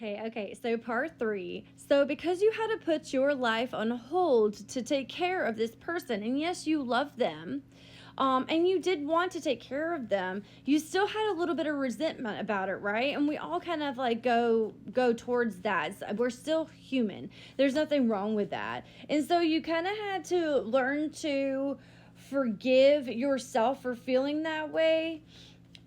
Hey, okay, so part three. So, because you had to put your life on hold to take care of this person, and yes, you love them, and you did want to take care of them, you still had a little bit of resentment about it, right? And we all kind of like go towards that. So we're still human. There's nothing wrong with that. And so you kind of had to learn to forgive yourself for feeling that way.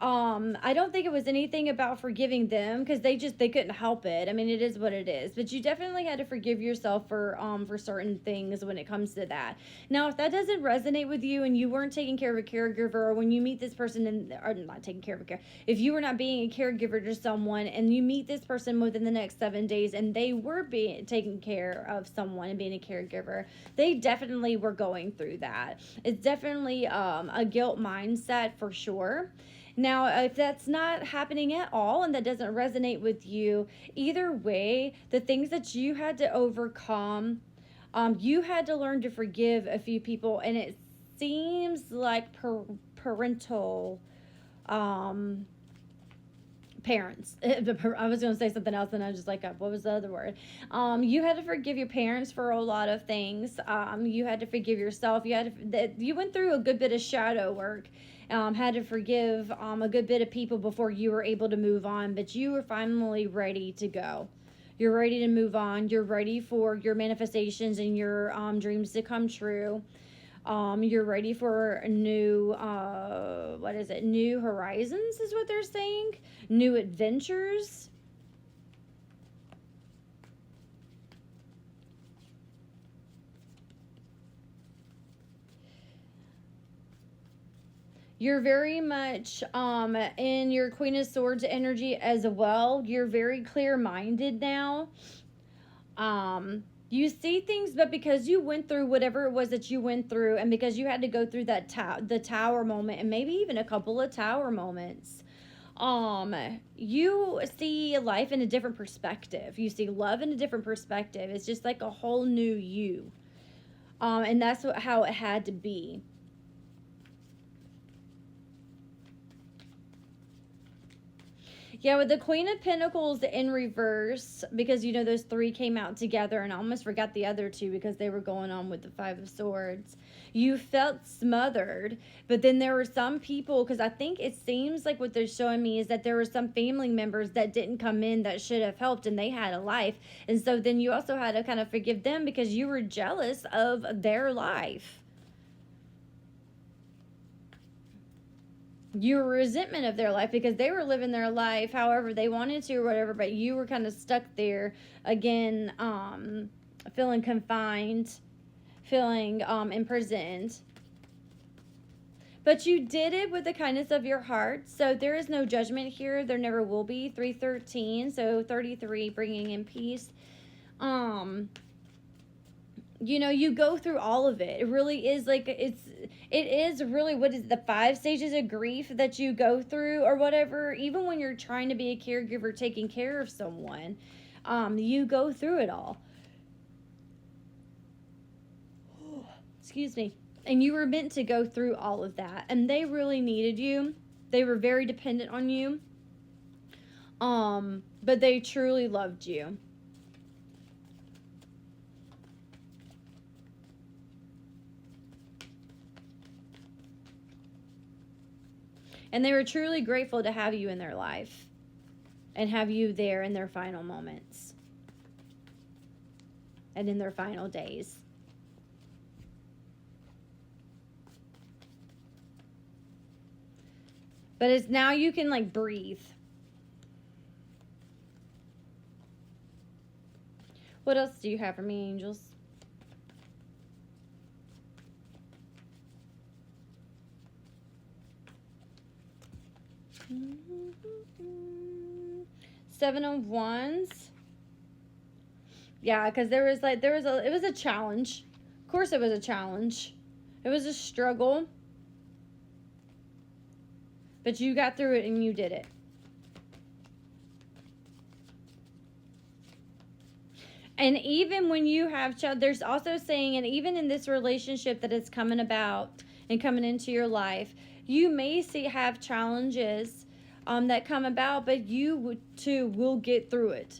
I don't think it was anything about forgiving them because they couldn't help it. I mean, it is what it is. But you definitely had to forgive yourself for certain things when it comes to that. Now, if that doesn't resonate with you and you weren't taking care of a caregiver, or when you meet this person and or not taking care of a care, if you were not being a caregiver to someone and you meet this person within the next 7 days and they were being taking care of someone and being a caregiver, they definitely were going through that. It's definitely a guilt mindset for sure. Now, if that's not happening at all and that doesn't resonate with you, either way, the things that you had to overcome, you had to learn to forgive a few people, and it seems like parental um, parents. I was going to say something else, and I was just like, what was the other word? You had to forgive your parents for a lot of things. You had to forgive yourself. You went through a good bit of shadow work. Had to forgive a good bit of people before you were able to move on, but you were finally ready to go. You're ready to move on. You're ready for your manifestations and your dreams to come true. You're ready for new, what is it? New horizons is what they're saying. New adventures. You're very much in your Queen of Swords energy as well. You're very clear minded now. You see things, but because you went through whatever it was that you went through, and because you had to go through that the tower moment, and maybe even a couple of tower moments, um, you see life in a different perspective. You see love in a different perspective. It's just like a whole new you. And that's how it had to be. Yeah, with the Queen of Pentacles in reverse, because you know those three came out together, and I almost forgot the other two because they were going on with the Five of Swords. You felt smothered, but then there were some people, because I think it seems like what they're showing me is that there were some family members that didn't come in that should have helped, and they had a life. And so then you also had to kind of forgive them because you were jealous of their life. Your resentment of their life because they were living their life however they wanted to or whatever, but you were kind of stuck there again, feeling confined, feeling imprisoned. But you did it with the kindness of your heart, so there is no judgment here. There never will be. 313, so 33, bringing in peace. You know, you go through all of it. It really is like it is really, what is the 5 stages of grief that you go through or whatever. Even when you're trying to be a caregiver taking care of someone, you go through it all. Excuse me. And you were meant to go through all of that, and they really needed you. They were very dependent on you, but they truly loved you. And they were truly grateful to have you in their life and have you there in their final moments and in their final days. But it's now you can like breathe. What else do you have for me, angels? Seven of Wands. Yeah, because it was a challenge. Of course it was a challenge. It was a struggle. But you got through it and you did it. And even when you have child, there's also saying, and even in this relationship that is coming about and coming into your life, you may have challenges that come about, but you too will get through it.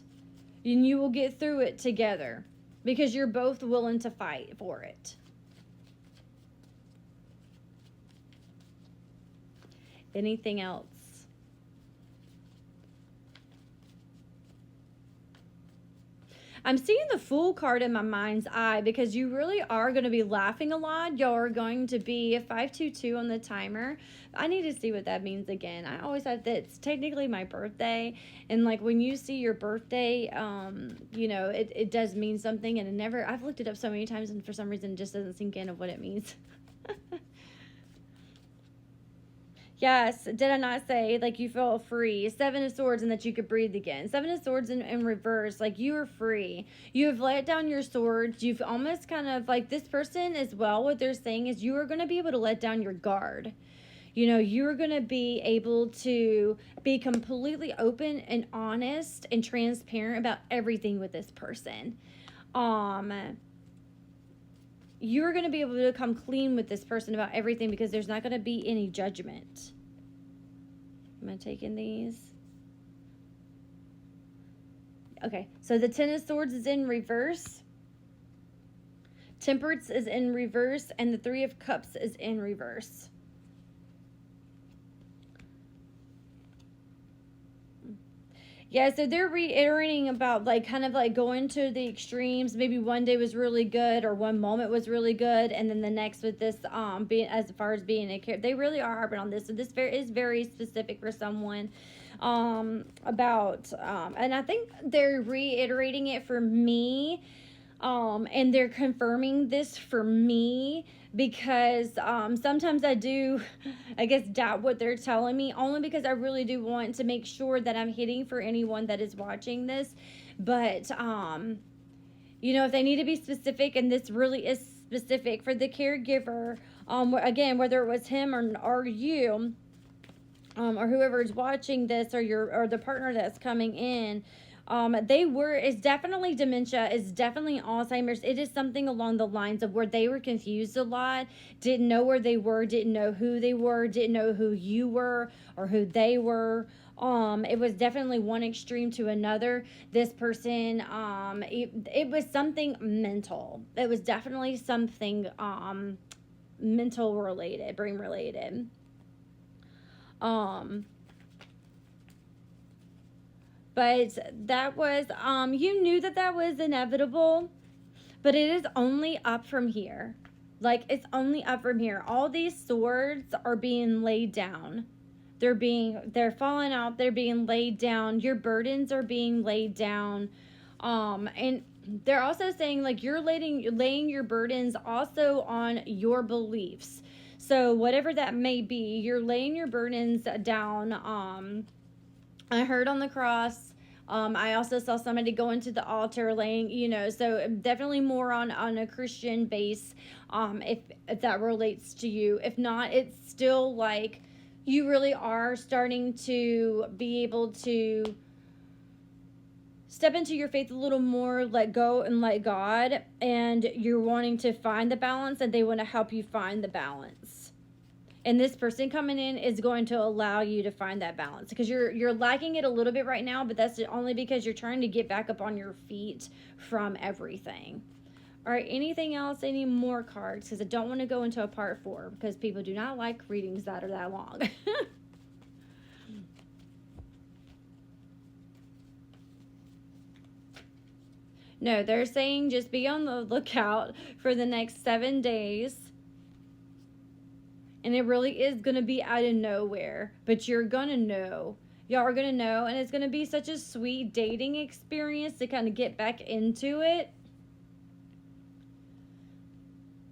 and you will get through it together because you're both willing to fight for it. Anything else? I'm seeing the Fool card in my mind's eye because you really are going to be laughing a lot. Y'all are going to be 522 on the timer. I need to see what that means again. I always have that. It's technically my birthday. And like when you see your birthday, you know, it does mean something. And I've looked it up so many times and for some reason it just doesn't sink in of what it means. Yes, did I not say, like, you feel free? 7 of Swords and that you could breathe again. 7 of Swords in reverse, like, you are free. You have let down your swords. You've almost kind of, like, this person as well, what they're saying is you are going to be able to let down your guard. You know, you're going to be able to be completely open and honest and transparent about everything with this person. You're going to be able to come clean with this person about everything because there's not going to be any judgment. Am I taking these? Okay, so the 10 of Swords is in reverse. Temperance is in reverse, and the 3 of Cups is in reverse. Yeah, so they're reiterating about, like, kind of like going to the extremes. Maybe one day was really good or one moment was really good, and then the next with this being, as far as being a care, they really are harping on this. So this is very specific for someone about and I think they're reiterating it for me. And they're confirming this for me because sometimes I do, I guess, doubt what they're telling me, only because I really do want to make sure that I'm hitting for anyone that is watching this. But, you know, if they need to be specific, and this really is specific for the caregiver, again, whether it was him or you, or whoever is watching this, or the partner that's coming in, it's definitely dementia, it's definitely Alzheimer's. It is something along the lines of where they were confused a lot, didn't know where they were, didn't know who they were, didn't know who you were or who they were. It was definitely one extreme to another. This person, it was something mental. It was definitely something, mental related, brain related. But that was, you knew that was inevitable, but it is only up from here. Like, it's only up from here. All these swords are being laid down. They're falling out. They're being laid down. Your burdens are being laid down. And they're also saying, like, you're laying your burdens also on your beliefs. So whatever that may be, you're laying your burdens down. I heard on the cross. I also saw somebody go into the altar laying, you know, so definitely more on a Christian base, if that relates to you. If not, it's still like you really are starting to be able to step into your faith a little more, let go and let God, and you're wanting to find the balance, and they want to help you find the balance. And this person coming in is going to allow you to find that balance because you're lacking it a little bit right now, but that's only because you're trying to get back up on your feet from everything. All right, anything else? Any more cards? Because I don't want to go into a part 4 because people do not like readings that are that long. No, they're saying just be on the lookout for the next 7 days. And it really is going to be out of nowhere. But you're going to know. Y'all are going to know. And it's going to be such a sweet dating experience to kind of get back into it.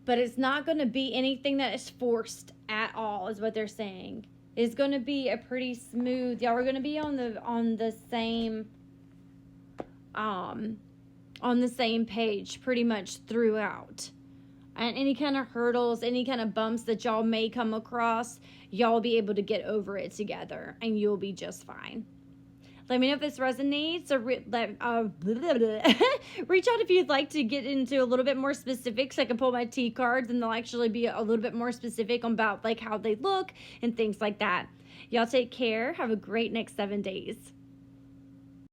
But it's not going to be anything that is forced at all, is what they're saying. It's going to be a pretty smooth. Y'all are going to be on the same page pretty much throughout. And any kind of hurdles, any kind of bumps that y'all may come across, y'all will be able to get over it together, and you'll be just fine. Let me know if this resonates, or reach out if you'd like to get into a little bit more specifics. I can pull my T cards, and they'll actually be a little bit more specific about like how they look and things like that. Y'all take care. Have a great next 7 days.